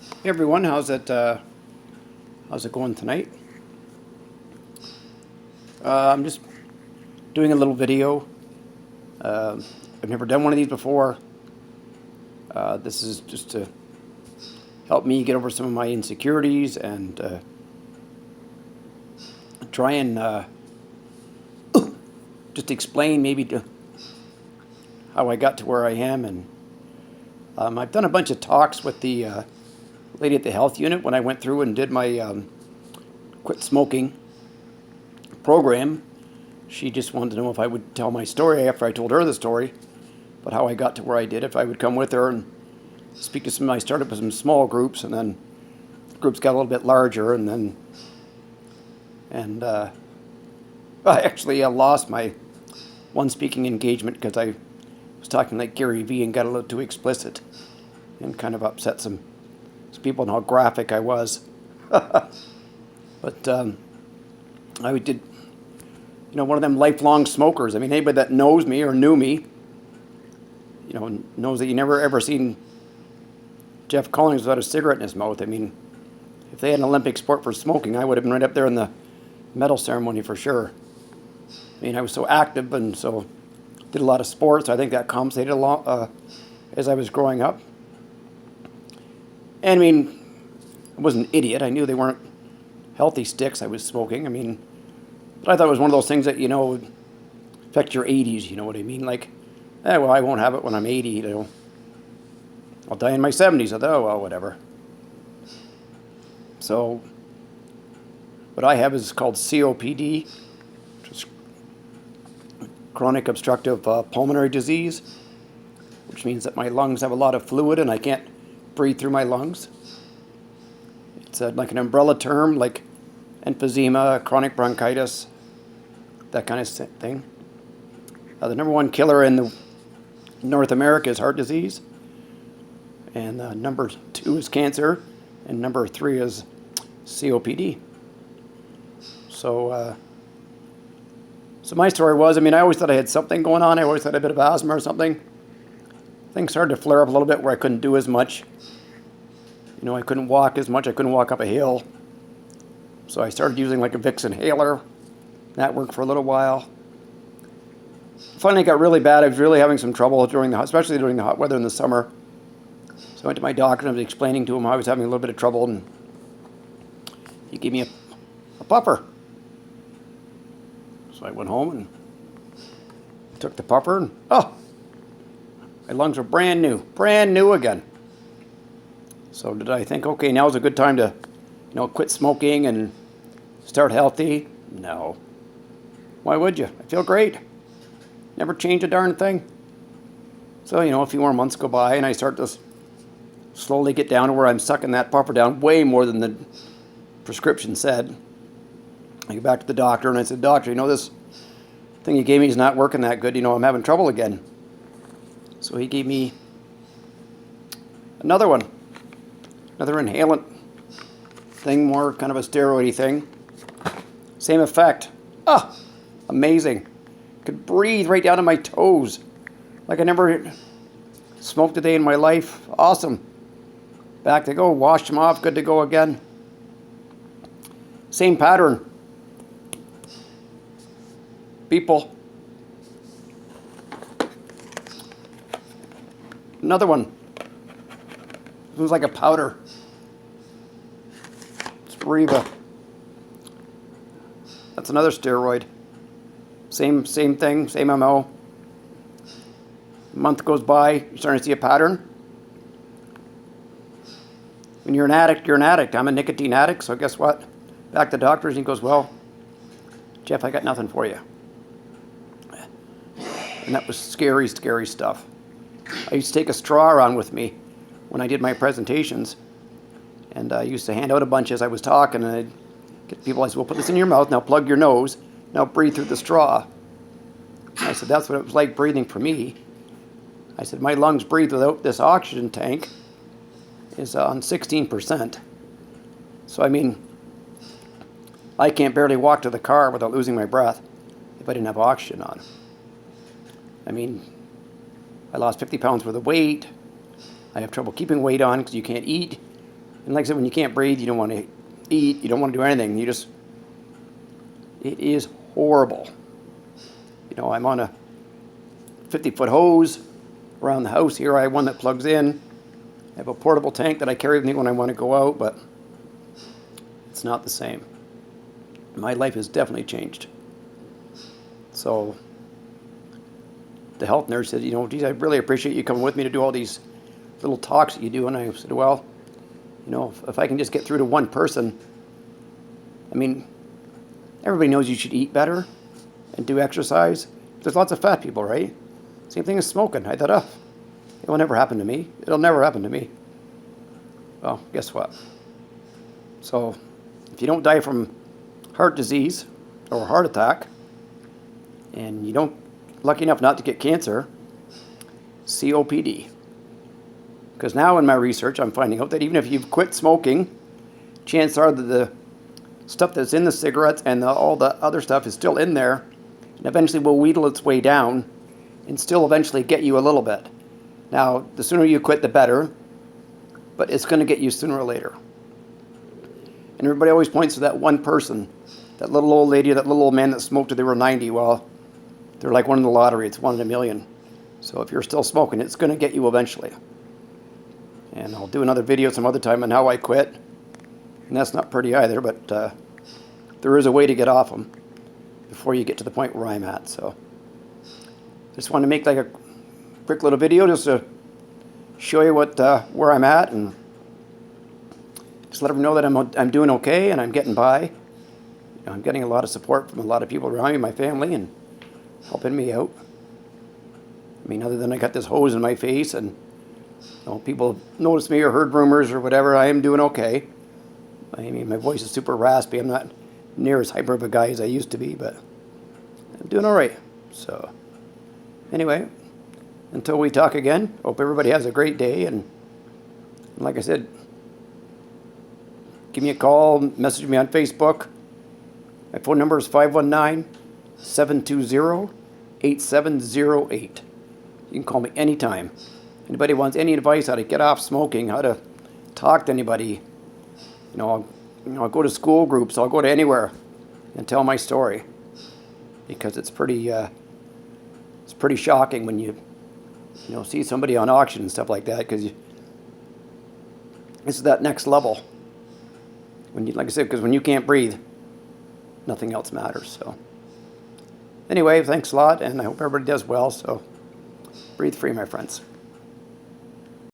Hey everyone, how's it going tonight? I'm just doing a little video. Uh, I've never done one of these before. This is just to help me get over some of my insecurities and try and just explain maybe how I got to where I am. And I've done a bunch of talks with the lady at the health unit when I went through and did my quit smoking program. She just wanted to know if I would tell my story after I told her the story, but how I got to where I did, if I would come with her and speak to some. I started with some small groups, and then the groups got a little bit larger, and I actually lost my one speaking engagement because I was talking like Gary Vee and got a little too explicit and kind of upset some people on how graphic I was. But I did, one of them lifelong smokers. I mean, anybody that knows me or knew me, knows that you never ever seen Jeff Collins without a cigarette in his mouth. I mean, if they had an Olympic sport for smoking, I would have been right up there in the medal ceremony for sure. I mean, I was so active and so did a lot of sports. I think that compensated a lot as I was growing up. And I mean, I was an idiot. I knew they weren't healthy sticks I was smoking. I mean, but I thought it was one of those things that, would affect your 80s, you know what I mean? Like, well, I won't have it when I'm 80, I'll die in my 70s. I thought, oh, well, whatever. So, what I have is called COPD, which is chronic obstructive pulmonary disease, which means that my lungs have a lot of fluid and I can't breathe through my lungs. It's like an umbrella term, like emphysema, chronic bronchitis, that kind of thing. The number one killer in North America is heart disease, and number two is cancer, and number three is COPD. So my story was, I always thought I had something going on. I always had a bit of asthma or something. Things started to flare up a little bit where I couldn't do as much. I couldn't walk as much. I couldn't walk up a hill. So I started using like a Vicks inhaler. That worked for a little while. Finally, it got really bad. I was really having some trouble especially during the hot weather in the summer. So I went to my doctor and I was explaining to him how I was having a little bit of trouble, and he gave me a puffer. So I went home and took the puffer, and my lungs were brand new again. So did I think, okay, now's a good time to, quit smoking and start healthy? No. Why would you? I feel great. Never change a darn thing. So, a few more months go by and I start to slowly get down to where I'm sucking that puffer down way more than the prescription said. I go back to the doctor and I said, doctor, this thing you gave me is not working that good. I'm having trouble again. So he gave me another inhalant thing, more kind of a steroidy thing. Same effect. Amazing. Could breathe right down to my toes. Like I never smoked a day in my life. Awesome. Back to go. Washed them off. Good to go again. Same pattern. People. Another one. It was like a powder. Spiriva. That's another steroid. Same thing, same MO. A month goes by, you're starting to see a pattern. When you're an addict, you're an addict. I'm a nicotine addict, so guess what? Back to the doctors, and he goes, well, Jeff, I got nothing for you. And that was scary, scary stuff. I used to take a straw around with me when I did my presentations, and I used to hand out a bunch as I was talking, and I'd get people, I said, well, put this in your mouth, now plug your nose, now breathe through the straw. And I said, that's what it was like breathing for me. I said, my lungs breathe without this oxygen tank is on 16%. So, I can't barely walk to the car without losing my breath if I didn't have oxygen on. I lost 50 pounds worth of weight. I have trouble keeping weight on because you can't eat And like I said, when you can't breathe, you don't want to eat, you don't want to do anything. It is horrible. You know, I'm on a 50-foot hose around the house here. I have one that plugs in. I have a portable tank that I carry with me when I want to go out, but it's not the same. My life has definitely changed. So the health nurse said, you know, geez, I really appreciate you coming with me to do all these little talks that you do. And I said, well, you know, if I can just get through to one person, I mean, everybody knows you should eat better and do exercise. There's lots of fat people, right? Same thing as smoking. I thought, oh, it will never happen to me. It'll never happen to me. Well, guess what? So if you don't die from heart disease or a heart attack, and you don't, lucky enough not to get cancer, COPD. Because now in my research, I'm finding out that even if you've quit smoking, chances are that the stuff that's in the cigarettes and all the other stuff is still in there, and eventually will wheedle its way down and still eventually get you a little bit. Now, the sooner you quit, the better, but it's going to get you sooner or later. And everybody always points to that one person, that little old lady, that little old man that smoked till they were 90. Well, they're like one in the lottery. It's 1 in a million. So if you're still smoking, it's going to get you eventually. And I'll do another video some other time on how I quit. And that's not pretty either, but there is a way to get off them before you get to the point where I'm at. So just want to make like a quick little video just to show you what where I'm at, and just let them know that I'm doing okay and I'm getting by. You know, I'm getting a lot of support from a lot of people around me, my family, and helping me out. I mean, other than I got this hose in my face and you know, people noticed me or heard rumors or whatever, I am doing okay. I mean, my voice is super raspy. I'm not near as hyper of a guy as I used to be, but I'm doing all right. So anyway, until we talk again, hope everybody has a great day. And like I said, give me a call, message me on Facebook. My phone number is 519-720-8708. You can call me anytime. Anybody wants any advice how to get off smoking, how to talk to anybody, I'll go to school groups, I'll go to anywhere and tell my story, because it's pretty shocking when you see somebody on auction and stuff like that, because this is that next level. Like I said, because when you can't breathe, nothing else matters. So anyway, thanks a lot, and I hope everybody does well. So breathe free, my friends.